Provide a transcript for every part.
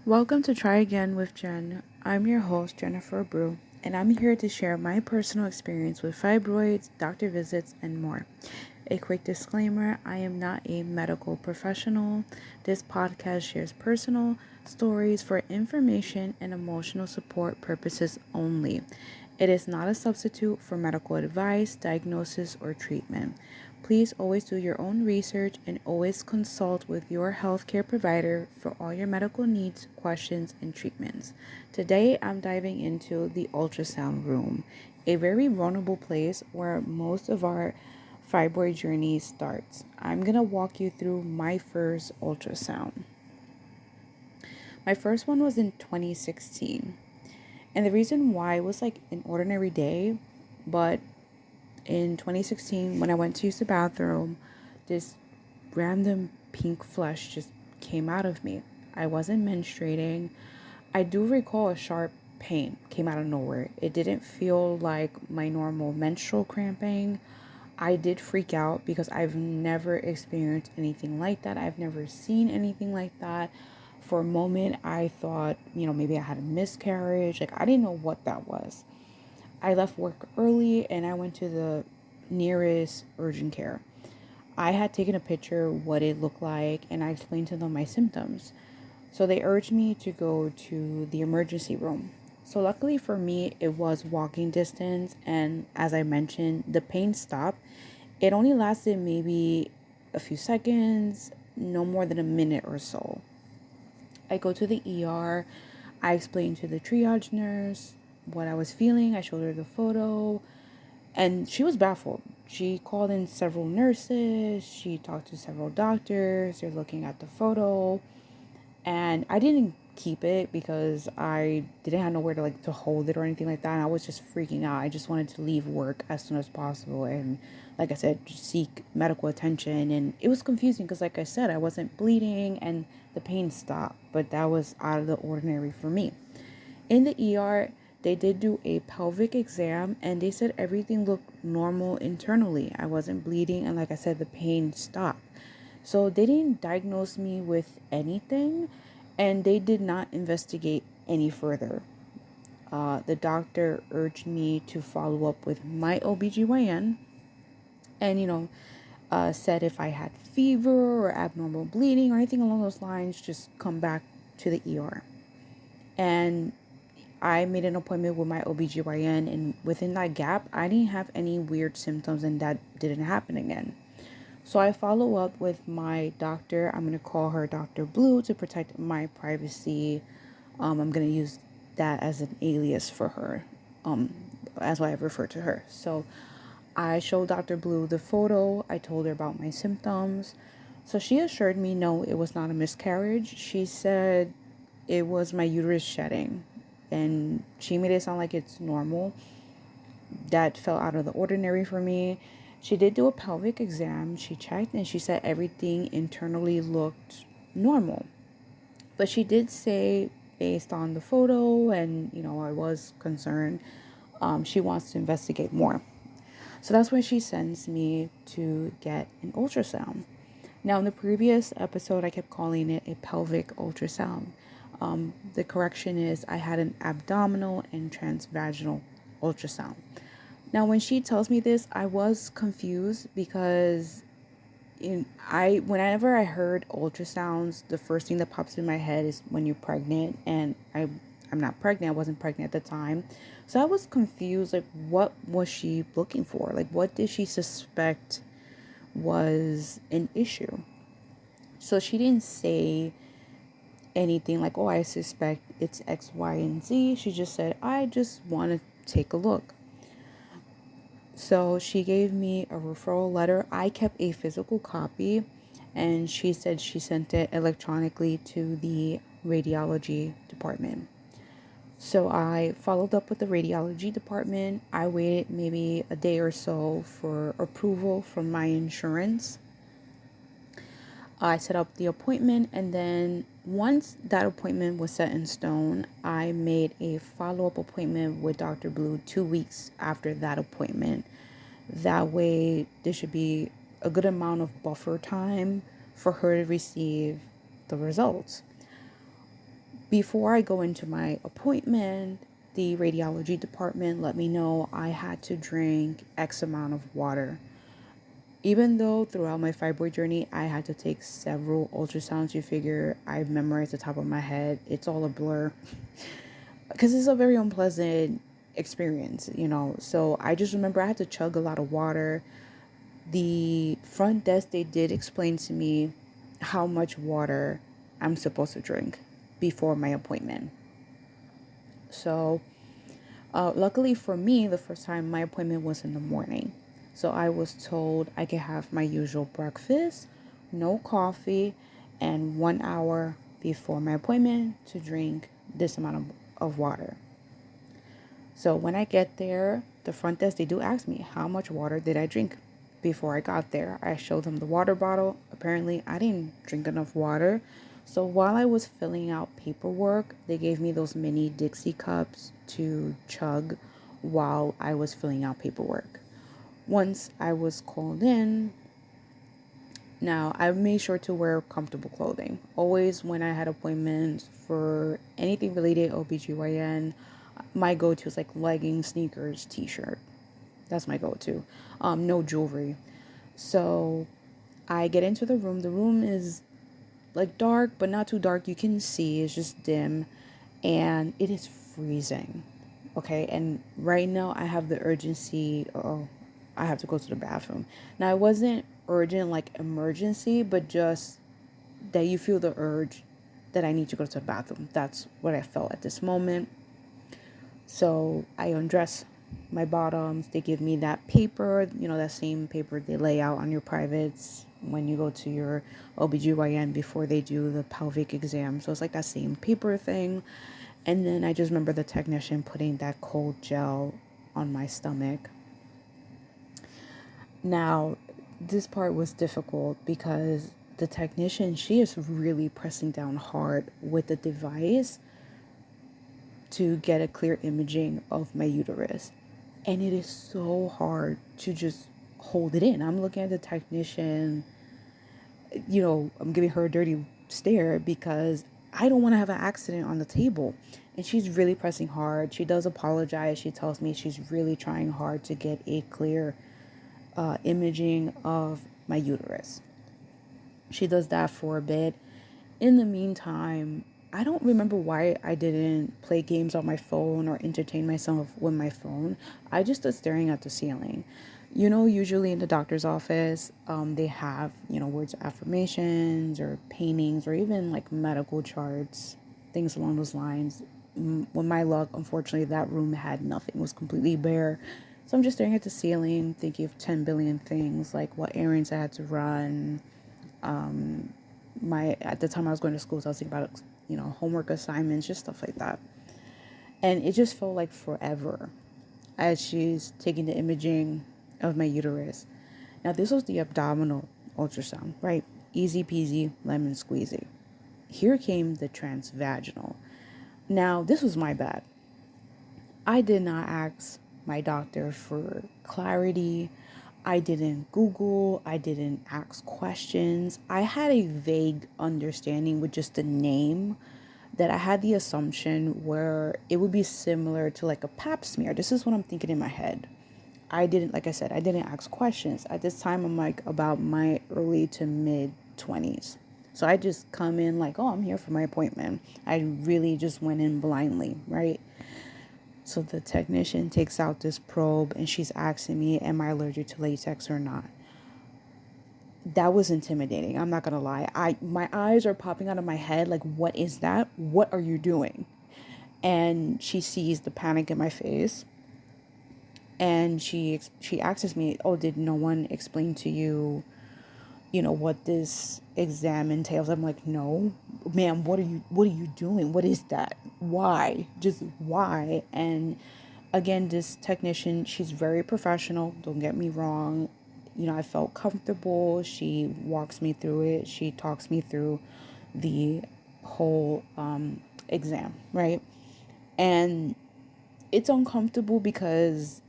Welcome to Try Again with Jen. I'm your host, Jennifer Brew, and I'm here to share my personal experience with fibroids, doctor visits, and more. A quick disclaimer, I am not a medical professional. This podcast shares personal stories for information and emotional support purposes only. It is not a substitute for medical advice, diagnosis, or treatment. Please always do your own research and always consult with your healthcare provider for all your medical needs, questions, and treatments. Today, I'm diving into the ultrasound room, a very vulnerable place where most of our fibroid journey starts. I'm going to walk you through my first ultrasound. My first one was in 2016. And the reason why it was like an ordinary day, but in 2016, when I went to use the bathroom, this random pink flesh just came out of me. I wasn't menstruating. I do recall a sharp pain came out of nowhere. It didn't feel like my normal menstrual cramping. I did freak out because I've never experienced anything like that. I've never seen anything like that. For a moment, I thought, maybe I had a miscarriage. Like, I didn't know what that was. I left work early and I went to the nearest urgent care. I had taken a picture what it looked like and I explained to them my symptoms. So they urged me to go to the emergency room. So luckily for me, it was walking distance, and as I mentioned, the pain stopped. It only lasted maybe a few seconds, no more than a minute or so. I go to the ER. I explained to the triage nurse what I was feeling. I showed her the photo, and she was baffled. She called in several nurses. She talked to several doctors. They're looking at the photo, and I didn't keep it because I didn't have nowhere to hold it or anything like that. And I was just freaking out. I just wanted to leave work as soon as possible and, like I said, just seek medical attention. And it was confusing because, like I said, I wasn't bleeding and the pain stopped, but that was out of the ordinary for me. In the ER, they did do a pelvic exam and they said everything looked normal internally. I wasn't bleeding, and like I said, the pain stopped. So they didn't diagnose me with anything, and they did not investigate any further. The doctor urged me to follow up with my OBGYN and, said if I had fever or abnormal bleeding or anything along those lines, just come back to the ER. And I made an appointment with my OBGYN, and within that gap, I didn't have any weird symptoms, and that didn't happen again. So I follow up with my doctor. I'm going to call her Dr. Blue to protect my privacy. I'm going to use that as an alias for her, as I refer to her. So I showed Dr. Blue the photo. I told her about my symptoms. So she assured me, no, it was not a miscarriage. She said it was my uterus shedding. And she made it sound like it's normal. That felt out of the ordinary for me. She did do a pelvic exam. She checked and she said everything internally looked normal. But she did say, based on the photo, and I was concerned, she wants to investigate more. So that's when she sends me to get an ultrasound. Now, in the previous episode, I kept calling it a pelvic ultrasound. The correction is I had an abdominal and transvaginal ultrasound. Now, when she tells me this, I was confused because whenever I heard ultrasounds, the first thing that pops in my head is when you're pregnant, and I'm not pregnant. I wasn't pregnant at the time. So I was confused, like, what was she looking for? Like, what did she suspect was an issue? So she didn't say anything like, oh, I suspect it's X, Y, and Z. She just said, I just want to take a look. So she gave me a referral letter. I kept a physical copy, and she said she sent it electronically to the radiology department. So I followed up with the radiology department. I waited maybe a day or so for approval from my insurance. I set up the appointment, and then once that appointment was set in stone, I made a follow-up appointment with Dr. Blue 2 weeks after that appointment. That way, there should be a good amount of buffer time for her to receive the results. Before I go into my appointment, the radiology department let me know I had to drink X amount of water. Even though throughout my fibroid journey, I had to take several ultrasounds, you figure I memorized the top of my head. It's all a blur because it's a very unpleasant experience, So I just remember I had to chug a lot of water. The front desk, they did explain to me how much water I'm supposed to drink before my appointment. So, luckily for me, the first time my appointment was in the morning. So I was told I could have my usual breakfast, no coffee, and 1 hour before my appointment to drink this amount of water. So when I get there, the front desk, they do ask me how much water did I drink before I got there. I showed them the water bottle. Apparently, I didn't drink enough water. So while I was filling out paperwork, they gave me those mini Dixie cups to chug while I was filling out paperwork. Once I was called in, now I made sure to wear comfortable clothing. Always when I had appointments for anything related to OBGYN, my go-to is like leggings, sneakers, t-shirt. That's my go-to. No jewelry. So I get into the room. The room is like dark, but not too dark. You can see it's just dim, and it is freezing. Okay, and right now I have the urgency. Oh, I have to go to the bathroom. Now it wasn't urgent like emergency, but just that you feel the urge that I need to go to the bathroom. That's what I felt at this moment. So I undress my bottoms. They give me that paper, that same paper they lay out on your privates when you go to your OBGYN before they do the pelvic exam. So it's like that same paper thing. And then I just remember the technician putting that cold gel on my stomach. Now, this part was difficult because the technician, she is really pressing down hard with the device to get a clear imaging of my uterus. And it is so hard to just hold it in. I'm looking at the technician, I'm giving her a dirty stare because I don't want to have an accident on the table. And she's really pressing hard. She does apologize. She tells me she's really trying hard to get a clear imaging of my uterus. She does that for a bit. In the meantime, I don't remember why I didn't play games on my phone or entertain myself with my phone. I just stood staring at the ceiling. Usually in the doctor's office, they have, words of affirmations or paintings or even like medical charts, things along those lines. With my luck, unfortunately, that room had nothing. It was completely bare. So I'm just staring at the ceiling, thinking of 10 billion things, like what errands I had to run. At the time I was going to school, so I was thinking about, homework assignments, just stuff like that. And it just felt like forever as she's taking the imaging of my uterus. Now, this was the abdominal ultrasound, right? Easy peasy, lemon squeezy. Here came the transvaginal. Now, this was my bad. I did not ask my doctor for clarity. I didn't Google. I didn't ask questions. I had a vague understanding with just the name that I had the assumption where it would be similar to like a pap smear. This is what I'm thinking in my head. I didn't ask questions. At this time, I'm like about my early to mid 20s. So I just come in like, oh, I'm here for my appointment. I really just went in blindly, right? So the technician takes out this probe and she's asking me, am I allergic to latex or not? That was intimidating. I'm not going to lie. My eyes are popping out of my head. Like, what is that? What are you doing? And she sees the panic in my face. And she asks me, oh, did no one explain to you, what this exam entails? I'm like, no, ma'am, what are you doing? What is that? Why? Just why? And again, this technician, she's very professional. Don't get me wrong. I felt comfortable. She walks me through it. She talks me through the whole exam, right? And it's uncomfortable because,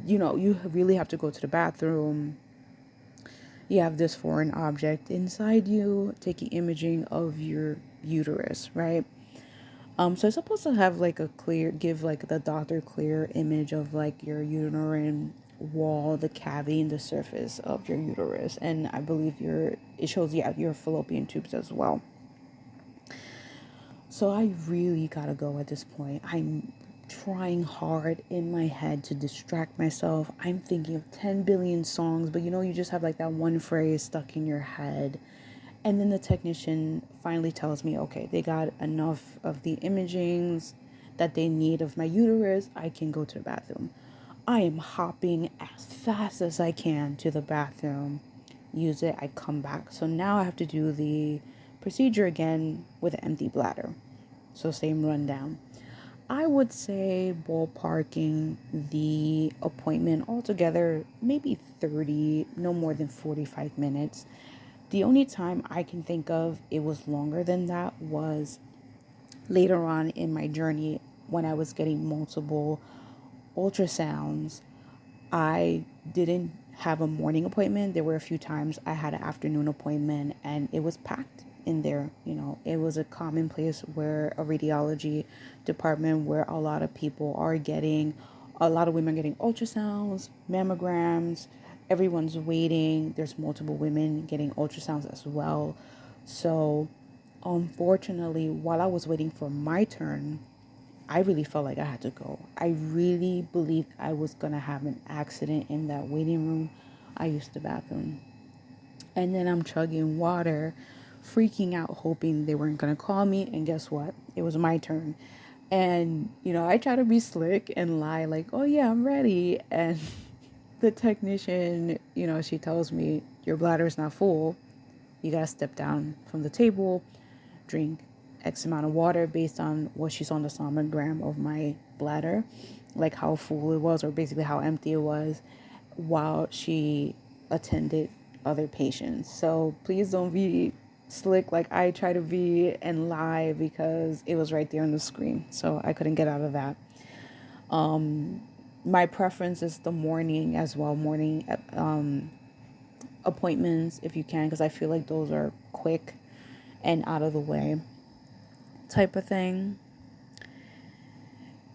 you really have to go to the bathroom. you have this foreign object inside you, taking imaging of your uterus, right? So it's supposed to have like a clear, give like the doctor clear image of like your uterine wall, the cavity, and the surface of your uterus, and I believe it shows your fallopian tubes as well. So I really gotta go at this point. I'm trying hard in my head to distract myself. I'm thinking of 10 billion songs, but you just have like that one phrase stuck in your head. And then the technician finally tells me, okay, they got enough of the imagings that they need of my uterus. I can go to the bathroom. I am hopping as fast as I can to the bathroom, use it, I come back. So now I have to do the procedure again with an empty bladder. So same rundown. I would say ballparking the appointment altogether, maybe 30, no more than 45 minutes. The only time I can think of it was longer than that was later on in my journey when I was getting multiple ultrasounds. I didn't have a morning appointment. There were a few times I had an afternoon appointment and it was packed in there. It was a common place where a radiology department where a lot of people are getting, a lot of women are getting ultrasounds, mammograms. Everyone's waiting. There's multiple women getting ultrasounds as well. So, unfortunately, while I was waiting for my turn, I really felt like I had to go. I really believed I was going to have an accident in that waiting room. I used the bathroom. And then I'm chugging water, freaking out, hoping they weren't going to call me. And guess what? It was my turn. And, I try to be slick and lie like, oh, yeah, I'm ready. And the technician, she tells me, your bladder is not full. You got to step down from the table, drink X amount of water based on what she saw on the sonogram of my bladder, like how full it was or basically how empty it was while she attended other patients. So please don't be slick like I try to be and lie because it was right there on the screen. So I couldn't get out of that. My preference is the morning as well, morning appointments if you can, because I feel like those are quick and out of the way type of thing.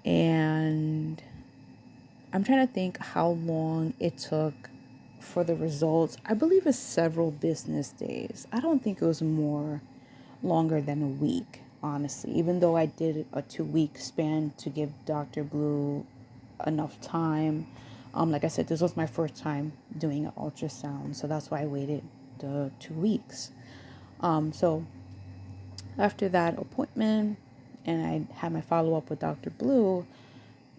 And I'm trying to think how long it took for the results. I believe it's several business days. I don't think it was longer than a week, honestly, even though I did a 2-week span to give Dr. Blue enough time. Like I said, this was my first time doing an ultrasound, so that's why I waited the 2 weeks. So after that appointment, and I had my follow-up with Dr. Blue,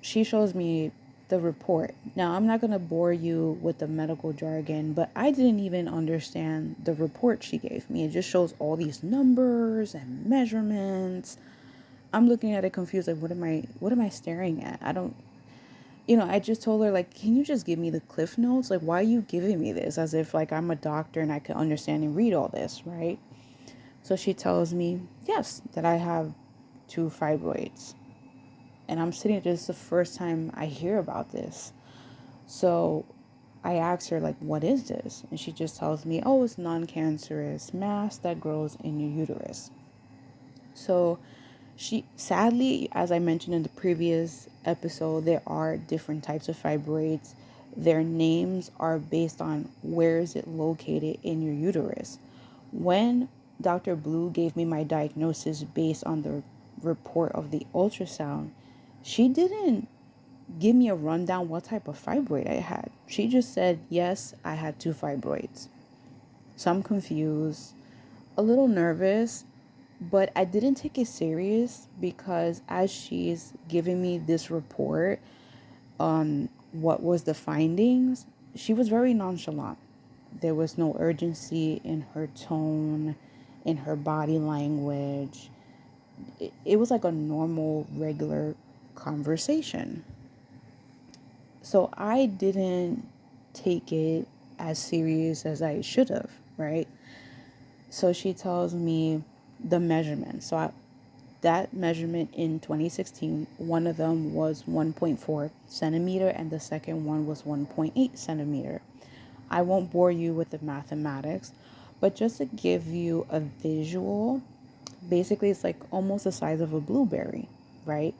she shows me the report. Now, I'm not going to bore you with the medical jargon, but I didn't even understand the report she gave me. It just shows all these numbers and measurements. I'm looking at it confused, like, what am I staring at? I just told her, like, can you just give me the cliff notes? Like, why are you giving me this? As if, like, I'm a doctor and I could understand and read all this, right? So she tells me, yes, that I have 2 fibroids. And I'm sitting there, this is the first time I hear about this. So I asked her, like, what is this? And she just tells me, oh, it's non-cancerous mass that grows in your uterus. So sadly, as I mentioned in the previous episode, there are different types of fibroids. Their names are based on where is it located in your uterus. When Dr. Blue gave me my diagnosis based on the report of the ultrasound, she didn't give me a rundown what type of fibroid I had. She just said, yes, I had 2 fibroids. So I'm confused, a little nervous, but I didn't take it serious because as she's giving me this report on what was the findings, she was very nonchalant. There was no urgency in her tone, in her body language. It was like a normal, regular conversation. So I didn't take it as serious as I should have, right? So she tells me the measurement. That measurement in 2016, one of them was 1.4 centimeter and the second one was 1.8 centimeter. I won't bore you with the mathematics, but just to give you a visual, basically it's like almost the size of a blueberry, right?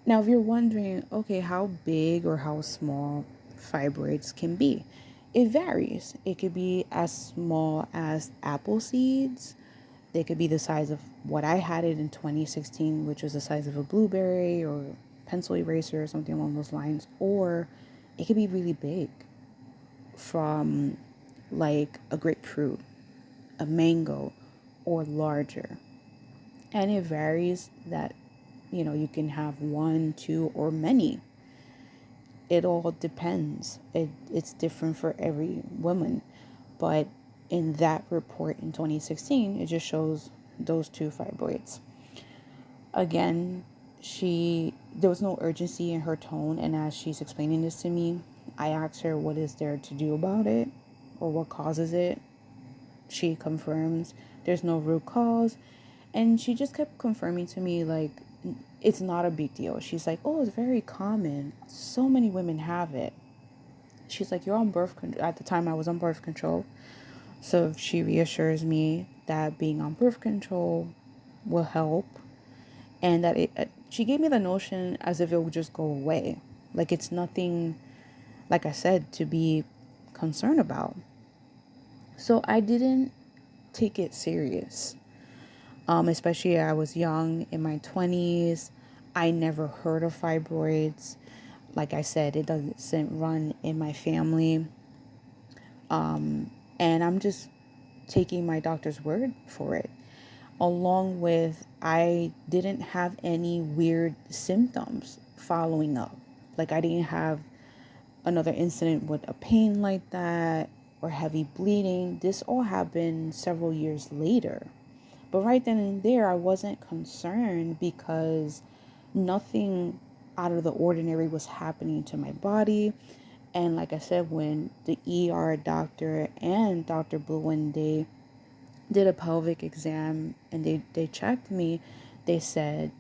Now, if you're wondering, okay, how big or how small fibroids can be, it varies. It could be as small as apple seeds. They could be the size of what I had it in 2016, which was the size of a blueberry or pencil eraser or something along those lines. Or it could be really big, from like a grapefruit, a mango, or larger. And it varies that, you can have one, two, or many. It all depends. It's different for every woman. But in that report in 2016, it just shows those two fibroids. Again, there was no urgency in her tone, and as she's explaining this to me, I asked her what is there to do about it or what causes it. She confirms there's no root cause, and she just kept confirming to me like it's not a big deal. She's like, oh, it's very common, so many women have it. She's like, you're on birth control. At the time I was on birth control, so she reassures me that being on birth control will help, and that she gave me the notion as if it would just go away, like it's nothing, like I said, to be concerned about. So I didn't take it serious. Especially I was young in my 20s. I never heard of fibroids. Like I said, it doesn't run in my family. And I'm just taking my doctor's word for it. Along with, I didn't have any weird symptoms following up. Like I didn't have another incident with a pain like that or heavy bleeding. This all happened several years later. But right then and there, I wasn't concerned because nothing out of the ordinary was happening to my body. And like I said, when the ER doctor and Dr. Blue, when they did a pelvic exam and they checked me, they said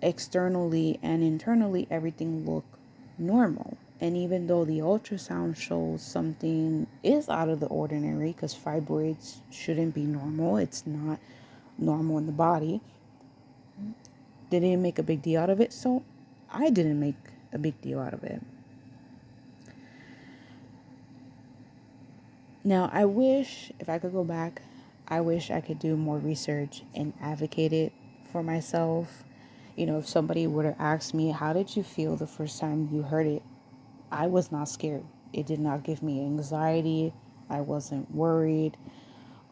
externally and internally everything looked normal. And even though the ultrasound shows something is out of the ordinary, because fibroids shouldn't be normal, it's not normal in the body, they didn't make a big deal out of it. So I didn't make a big deal out of it. Now, I wish, if I could go back, I wish I could do more research and advocate it for myself. If somebody were to ask me, how did you feel the first time you heard it? I was not scared. It did not give me anxiety. I wasn't worried.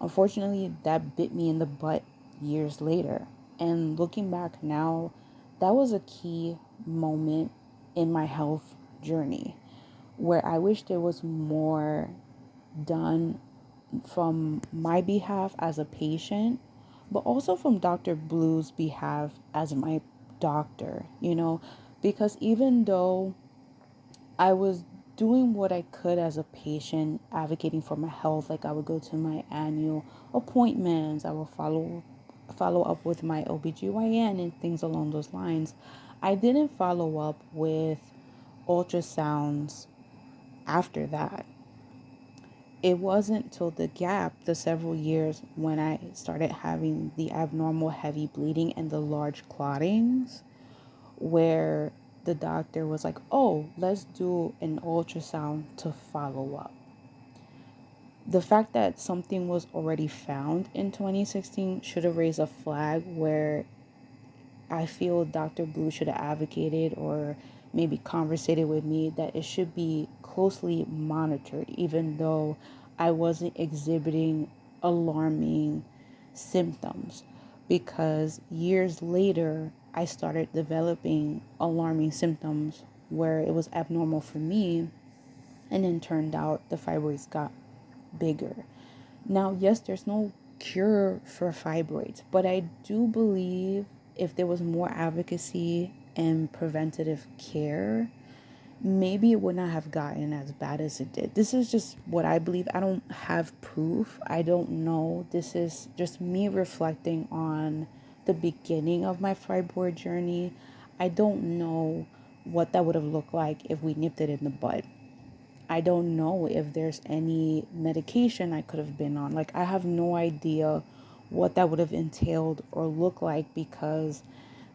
Unfortunately, that bit me in the butt years later. And looking back now, that was a key moment in my health journey where I wish there was more done from my behalf as a patient, but also from Dr. Blue's behalf as my doctor, because even though I was doing what I could as a patient, advocating for my health, like I would go to my annual appointments, I will follow up with my OBGYN and things along those lines. I didn't follow up with ultrasounds after that. It wasn't till the several years when I started having the abnormal heavy bleeding and the large clottings, where the doctor was like, oh, let's do an ultrasound to follow up. The fact that something was already found in 2016 should have raised a flag where I feel Dr. Blue should have advocated or maybe conversated with me that it should be closely monitored, even though I wasn't exhibiting alarming symptoms. Because years later, I started developing alarming symptoms where it was abnormal for me, and then turned out the fibroids got bigger. Now, yes, there's no cure for fibroids, but I do believe if there was more advocacy and preventative care, maybe it would not have gotten as bad as it did. This is just what I believe. I don't have proof. I don't know. This is just me reflecting on the beginning of my fibroid journey. I don't know what that would have looked like if we nipped it in the bud. I don't know if there's any medication I could have been on. Like, I have no idea what that would have entailed or looked like, because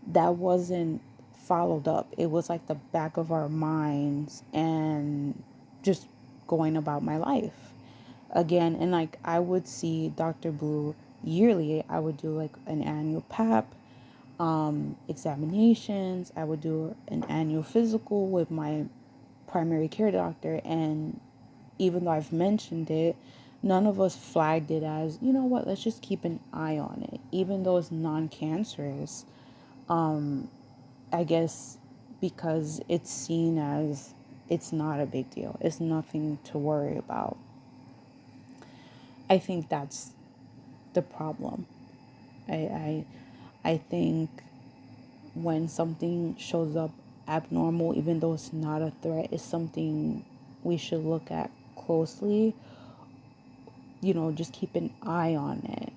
that wasn't followed up. It was like the back of our minds and just going about my life again. And like, I would see Dr. Blue yearly. I would do like an annual PAP examinations. I would do an annual physical with my primary care doctor. And even though I've mentioned it, none of us flagged it as, you know what, let's just keep an eye on it. Even though it's non-cancerous, I guess because it's seen as it's not a big deal. It's nothing to worry about. I think that's the problem. I I think when something shows up abnormal, even though it's not a threat, is something we should look at closely. Just keep an eye on it,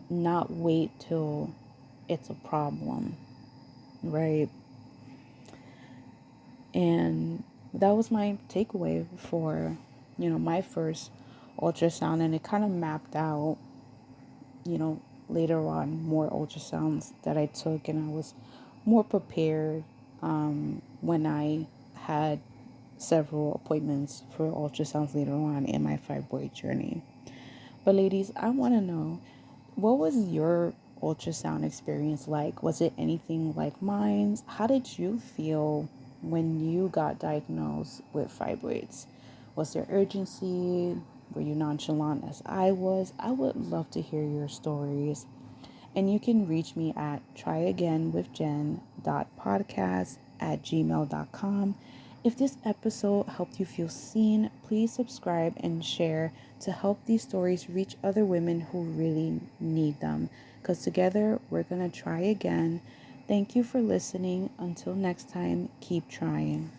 not wait till it's a problem, right? And that was my takeaway for, my first ultrasound. And it kind of mapped out, you know, later on more ultrasounds that I took, and I was more prepared when I had several appointments for ultrasounds later on in my fibroid journey. But ladies, I want to know, what was your ultrasound experience like? Was it anything like mine? How did you feel when you got diagnosed with fibroids? Was there urgency? Were you nonchalant as I was? I would love to hear your stories. And you can reach me at tryagainwithjen.podcast at gmail.com. If this episode helped you feel seen, please subscribe and share to help these stories reach other women who really need them. Because together, we're going to try again. Thank you for listening. Until next time, keep trying.